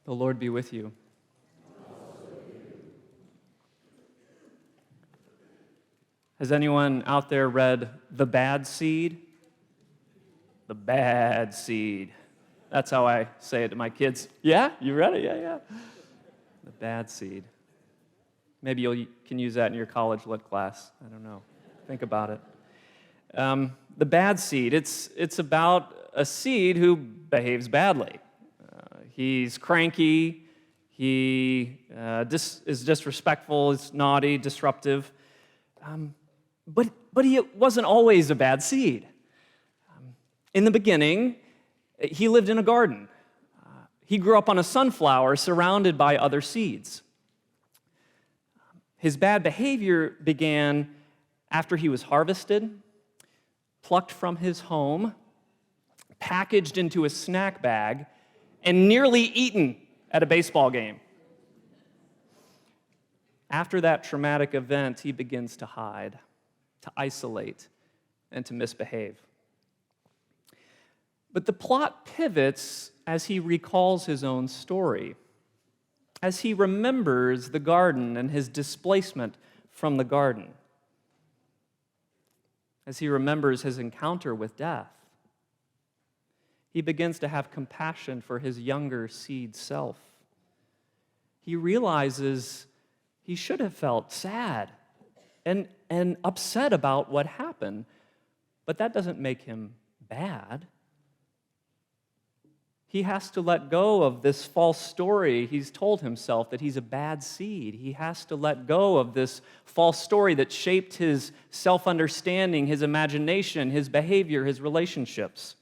The Lord be with you. Has anyone out there read The Bad Seed? The Bad Seed. That's how I say it to my kids. Yeah? You read it? Yeah. The Bad Seed. Maybe you can use that in your college lit class. I don't know. Think about it. The Bad Seed. It's about a seed who behaves badly. He's cranky. He is disrespectful. He's naughty, disruptive. But he wasn't always a bad seed. In the beginning, he lived in a garden. He grew up on a sunflower surrounded by other seeds. His bad behavior began after he was harvested, plucked from his home, packaged into a snack bag, and nearly eaten at a baseball game. After that traumatic event, he begins to hide, to isolate, and to misbehave. But the plot pivots as he recalls his own story, as he remembers the garden and his displacement from the garden, as he remembers his encounter with death. He begins to have compassion for his younger seed self. He realizes he should have felt sad and upset about what happened, but that doesn't make him bad. He has to let go of this false story. He's told himself that he's a bad seed. He has to let go of this false story that shaped his self-understanding, his imagination, his behavior, his relationships.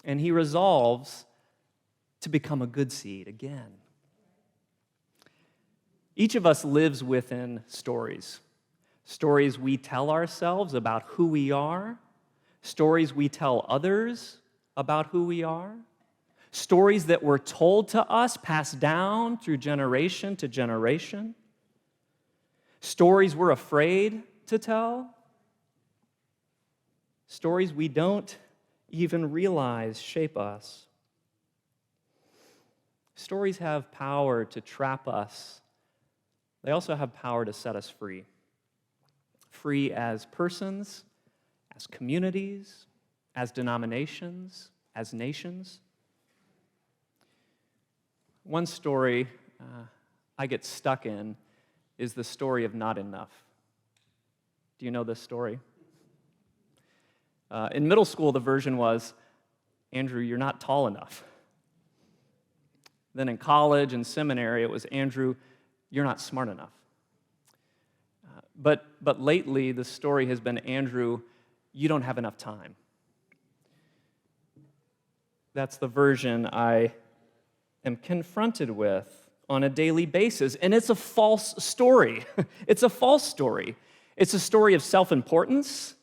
And he resolves to become a good seed again. Each of us lives within stories. Stories we tell ourselves about who we are. Stories we tell others about who we are. Stories that were told to us, passed down through generation to generation. Stories we're afraid to tell. Stories we don't even realize shape us. Stories have power to trap us. They also have power to set us free. Free as persons, as communities, as denominations, as nations. One story I get stuck in is the story of not enough. Do you know this story? In middle school, the version was, Andrew, you're not tall enough. Then in college and seminary, it was, Andrew, you're not smart enough. But lately, the story has been, Andrew, you don't have enough time. That's the version I am confronted with on a daily basis, and it's a false story. It's a false story. It's a story of self-importance,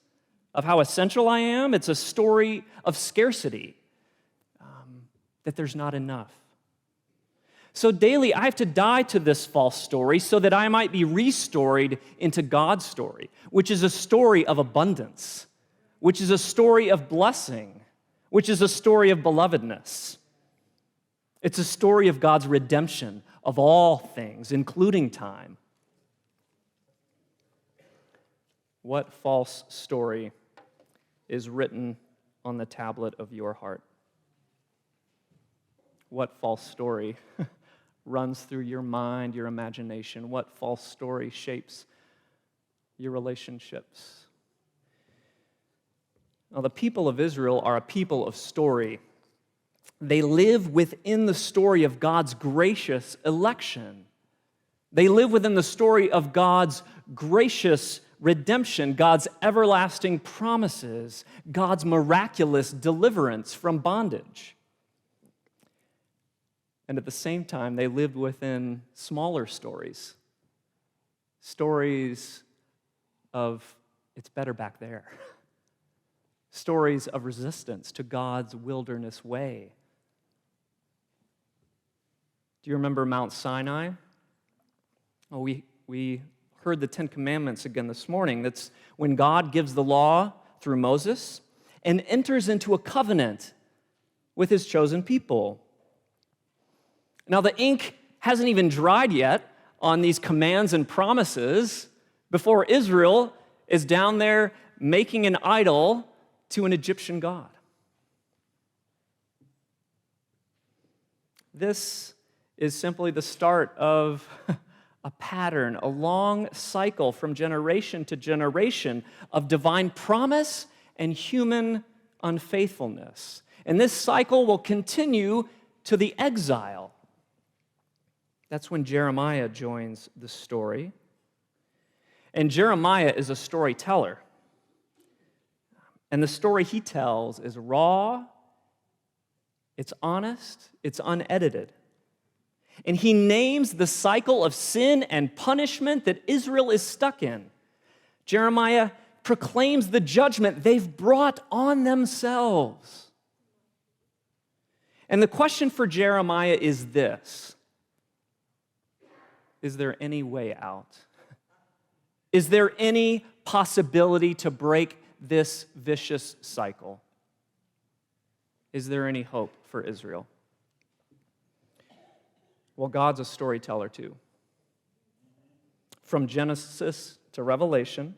of how essential I am. It's a story of scarcity, that there's not enough. So daily, I have to die to this false story so that I might be restoried into God's story, which is a story of abundance, which is a story of blessing, which is a story of belovedness. It's a story of God's redemption of all things, including time. What false story is written on the tablet of your heart? What false story runs through your mind, your imagination? What false story shapes your relationships? Now, the people of Israel are a people of story. They live within the story of God's gracious election. They live within the story of God's gracious redemption, God's everlasting promises, God's miraculous deliverance from bondage. And at the same time, they lived within smaller stories. Stories of, it's better back there. Stories of resistance to God's wilderness way. Do you remember Mount Sinai? Oh, we heard the Ten Commandments again this morning. That's when God gives the law through Moses and enters into a covenant with his chosen people. Now, the ink hasn't even dried yet on these commands and promises before Israel is down there making an idol to an Egyptian god. This is simply the start of a pattern, a long cycle from generation to generation of divine promise and human unfaithfulness. And this cycle will continue to the exile. That's when Jeremiah joins the story. And Jeremiah is a storyteller. And the story he tells is raw, it's honest, it's unedited. And he names the cycle of sin and punishment that Israel is stuck in. Jeremiah proclaims the judgment they've brought on themselves. And the question for Jeremiah is this: is there any way out? Is there any possibility to break this vicious cycle? Is there any hope for Israel? Well, God's a storyteller too. From Genesis to Revelation,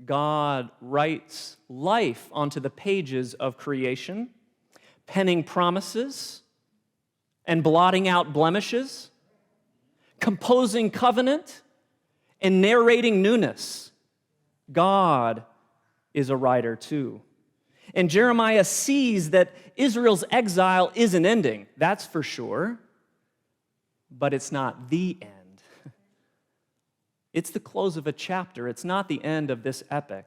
God writes life onto the pages of creation, penning promises and blotting out blemishes, composing covenant and narrating newness. God is a writer too. And Jeremiah sees that Israel's exile isn't ending, that's for sure, but it's not the end. It's the close of a chapter. It's not the end of this epic.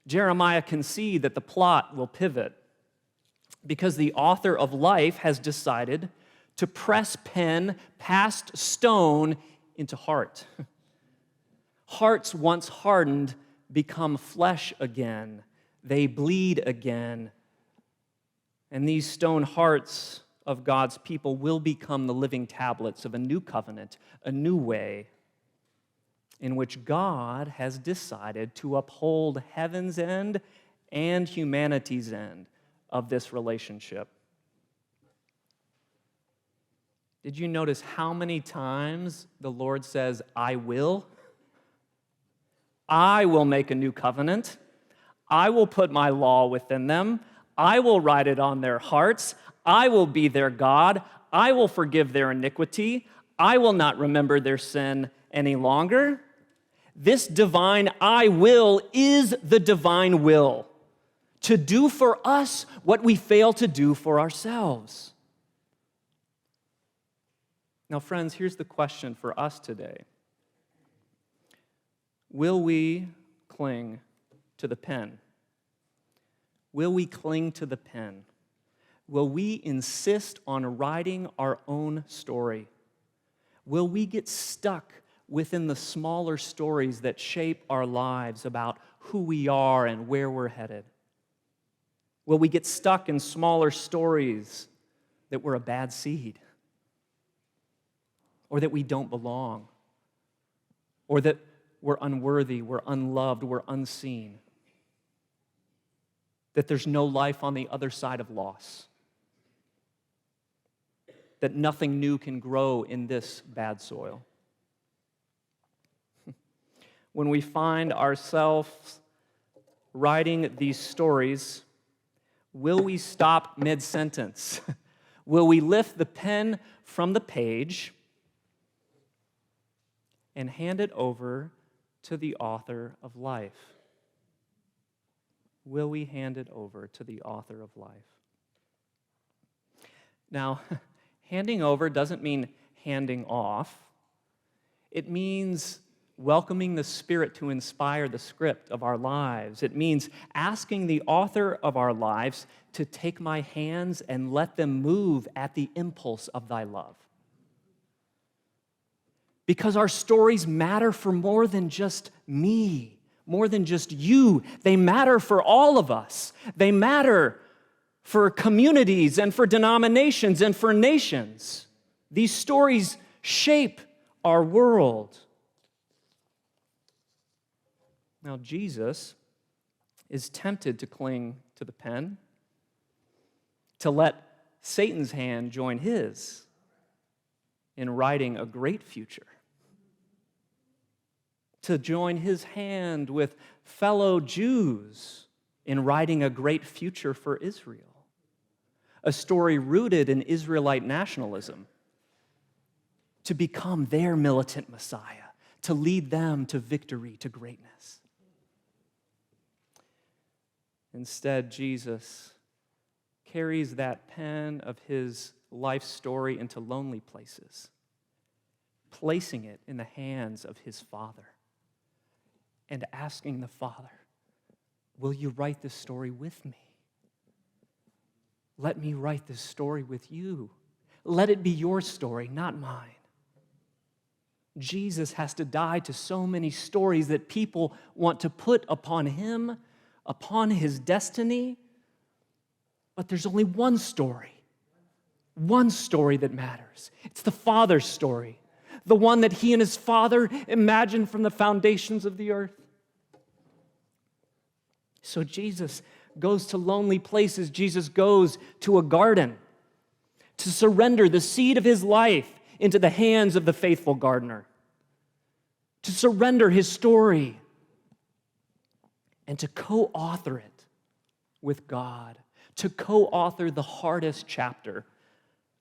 Jeremiah can see that the plot will pivot because the author of life has decided to press pen past stone into heart. Hearts once hardened become flesh again. They bleed again. And these stone hearts of God's people will become the living tablets of a new covenant, a new way in which God has decided to uphold heaven's end and humanity's end of this relationship. Did you notice how many times the Lord says, I will? I will make a new covenant. I will put my law within them. I will write it on their hearts. I will be their God. I will forgive their iniquity. I will not remember their sin any longer. This divine I will is the divine will, to do for us what we fail to do for ourselves. Now, friends, here's the question for us today. Will we cling to the pen? Will we cling to the pen? Will we insist on writing our own story? Will we get stuck within the smaller stories that shape our lives about who we are and where we're headed? Will we get stuck in smaller stories that we're a bad seed? Or that we don't belong? Or that we're unworthy, we're unloved, we're unseen? That there's no life on the other side of loss? That nothing new can grow in this bad soil? When we find ourselves writing these stories, will we stop mid-sentence? Will we lift the pen from the page and hand it over to the author of life? Will we hand it over to the author of life? Now, handing over doesn't mean handing off. It means welcoming the Spirit to inspire the script of our lives. It means asking the author of our lives to take my hands and let them move at the impulse of thy love. Because our stories matter for more than just me, more than just you. They matter for all of us. They matter for communities and for denominations and for nations. These stories shape our world. Now, Jesus is tempted to cling to the pen, to let Satan's hand join his. in writing a great future, to join his hand with fellow Jews in writing a great future for Israel, a story rooted in Israelite nationalism, to become their militant Messiah, to lead them to victory, to greatness. Instead, Jesus carries that pen of his life story into lonely places, placing it in the hands of his Father and asking the Father, will you write this story with me? Let me write this story with you. Let it be your story, not mine. Jesus has to die to so many stories that people want to put upon him, upon his destiny, but there's only one story that matters. It's the Father's story, the one that he and his Father imagined from the foundations of the earth. So Jesus goes to lonely places. Jesus goes to a garden to surrender the seed of his life into the hands of the faithful gardener, to surrender his story and to co-author it with God, to co-author the hardest chapter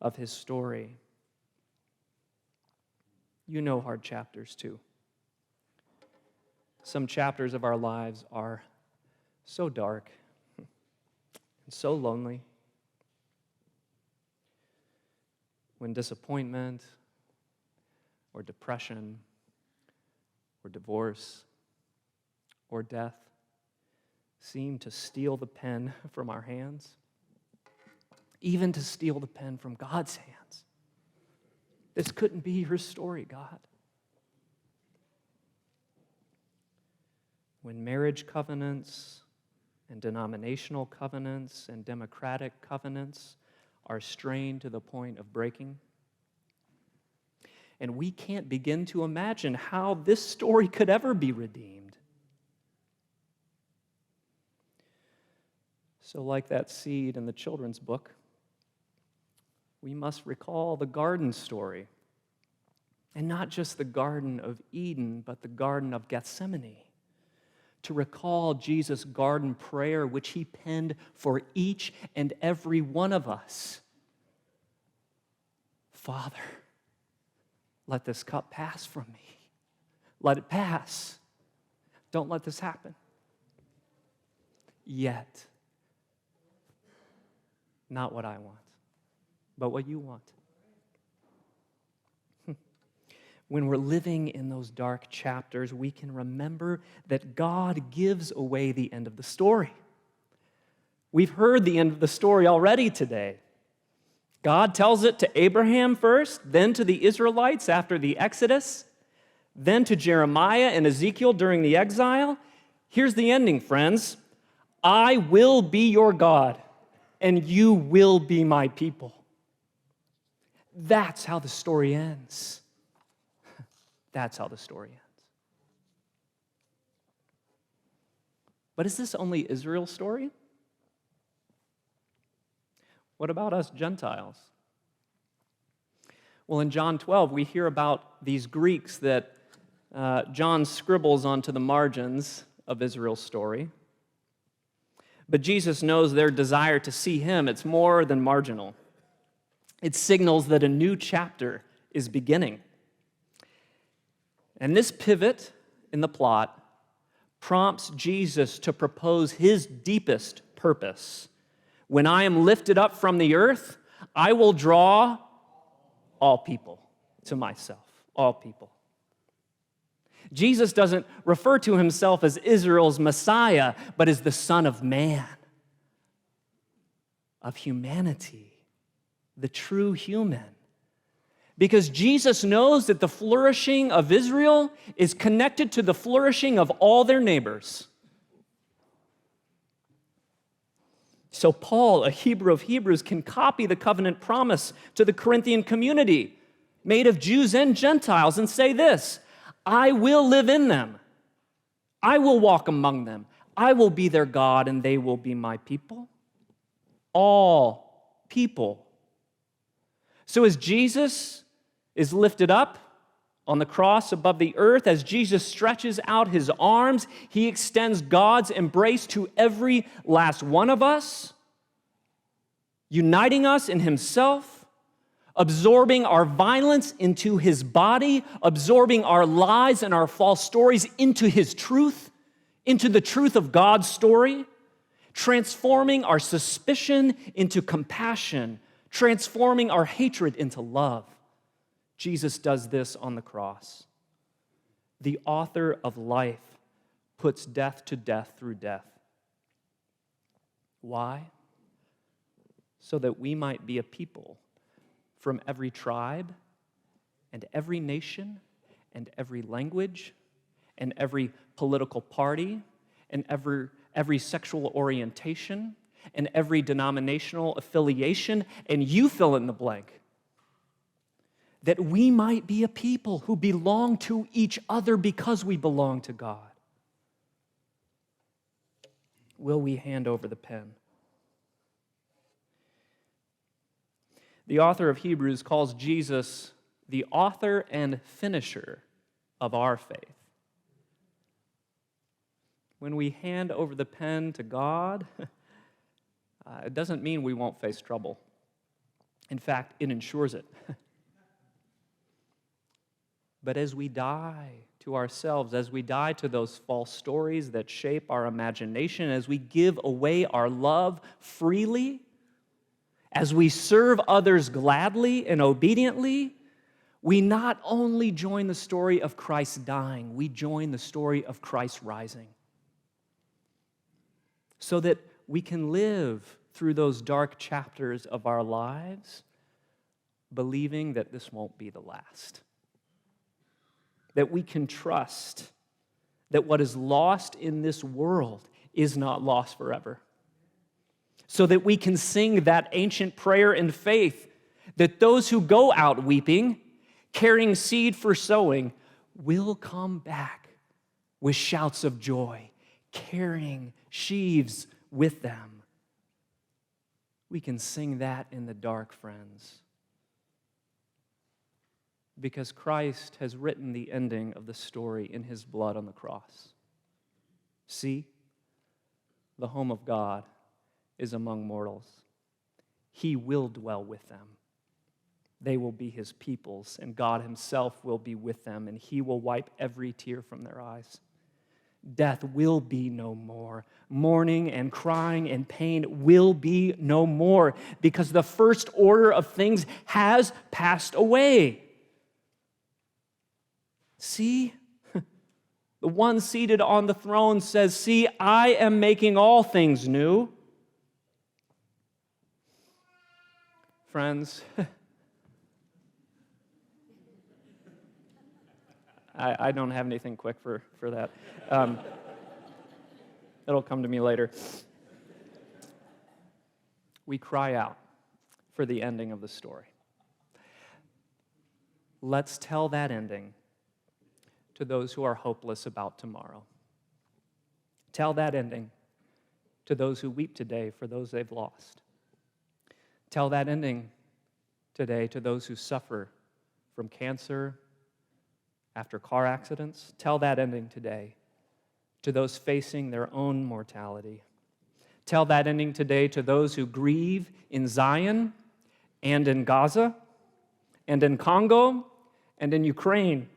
of his story. You know hard chapters too. Some chapters of our lives are so dark and so lonely. When disappointment or depression or divorce or death seem to steal the pen from our hands, even to steal the pen from God's hands. This couldn't be your story, God. When marriage covenants and denominational covenants and democratic covenants are strained to the point of breaking, and we can't begin to imagine how this story could ever be redeemed. So, like that seed in the children's book, we must recall the garden story, and not just the Garden of Eden, but the Garden of Gethsemane, to recall Jesus' garden prayer, which he penned for each and every one of us. Father, let this cup pass from me. Let it pass. Don't let this happen. Yet, not what I want, but what you want. When we're living in those dark chapters, we can remember that God gives away the end of the story. We've heard the end of the story already today. God tells it to Abraham first, then to the Israelites after the Exodus, then to Jeremiah and Ezekiel during the exile. Here's the ending, friends. I will be your God, and you will be my people. That's how the story ends. That's how the story ends. But is this only Israel's story? What about us Gentiles? Well, in John 12, we hear about these Greeks that John scribbles onto the margins of Israel's story. But Jesus knows their desire to see him. It's more than marginal. It signals that a new chapter is beginning. And this pivot in the plot prompts Jesus to propose his deepest purpose. When I am lifted up from the earth, I will draw all people to myself, all people. Jesus doesn't refer to himself as Israel's Messiah, but as the Son of Man, of humanity, the true human. Because Jesus knows that the flourishing of Israel is connected to the flourishing of all their neighbors. So Paul, a Hebrew of Hebrews, can copy the covenant promise to the Corinthian community, made of Jews and Gentiles, and say this: I will live in them. I will walk among them. I will be their God, and they will be my people. All people. So as Jesus is lifted up on the cross above the earth. As Jesus stretches out his arms, he extends God's embrace to every last one of us, uniting us in himself, absorbing our violence into his body, absorbing our lies and our false stories into his truth, into the truth of God's story, transforming our suspicion into compassion, transforming our hatred into love. Jesus does this on the cross. The author of life puts death to death through death. Why? So that we might be a people from every tribe and every nation and every language and every political party and every sexual orientation and every denominational affiliation, and you fill in the blank. That we might be a people who belong to each other because we belong to God. Will we hand over the pen? The author of Hebrews calls Jesus the author and finisher of our faith. When we hand over the pen to God, it doesn't mean we won't face trouble. In fact, it ensures it. But as we die to ourselves, as we die to those false stories that shape our imagination, as we give away our love freely, as we serve others gladly and obediently, we not only join the story of Christ dying, we join the story of Christ rising. So that we can live through those dark chapters of our lives, believing that this won't be the last. That we can trust that what is lost in this world is not lost forever. So that we can sing that ancient prayer in faith that those who go out weeping, carrying seed for sowing, will come back with shouts of joy, carrying sheaves with them. We can sing that in the dark, friends, because Christ has written the ending of the story in his blood on the cross. See, the home of God is among mortals. He will dwell with them. They will be his peoples, and God himself will be with them, and he will wipe every tear from their eyes. Death will be no more. Mourning and crying and pain will be no more, because the first order of things has passed away. See, the one seated on the throne says, "See, I am making all things new." Friends, I don't have anything quick for that. It'll come to me later. We cry out for the ending of the story. Let's tell that ending to those who are hopeless about tomorrow. Tell that ending to those who weep today for those they've lost. Tell that ending today to those who suffer from cancer, after car accidents. Tell that ending today to those facing their own mortality. Tell that ending today to those who grieve in Zion and in Gaza and in Congo and in Ukraine.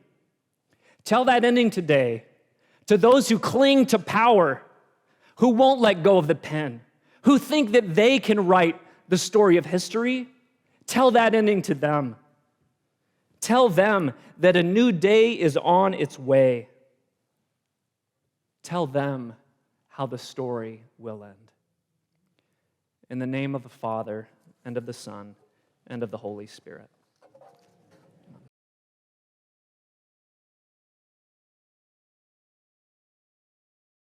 Tell that ending today to those who cling to power, who won't let go of the pen, who think that they can write the story of history. Tell that ending to them. Tell them that a new day is on its way. Tell them how the story will end. In the name of the Father, and of the Son, and of the Holy Spirit.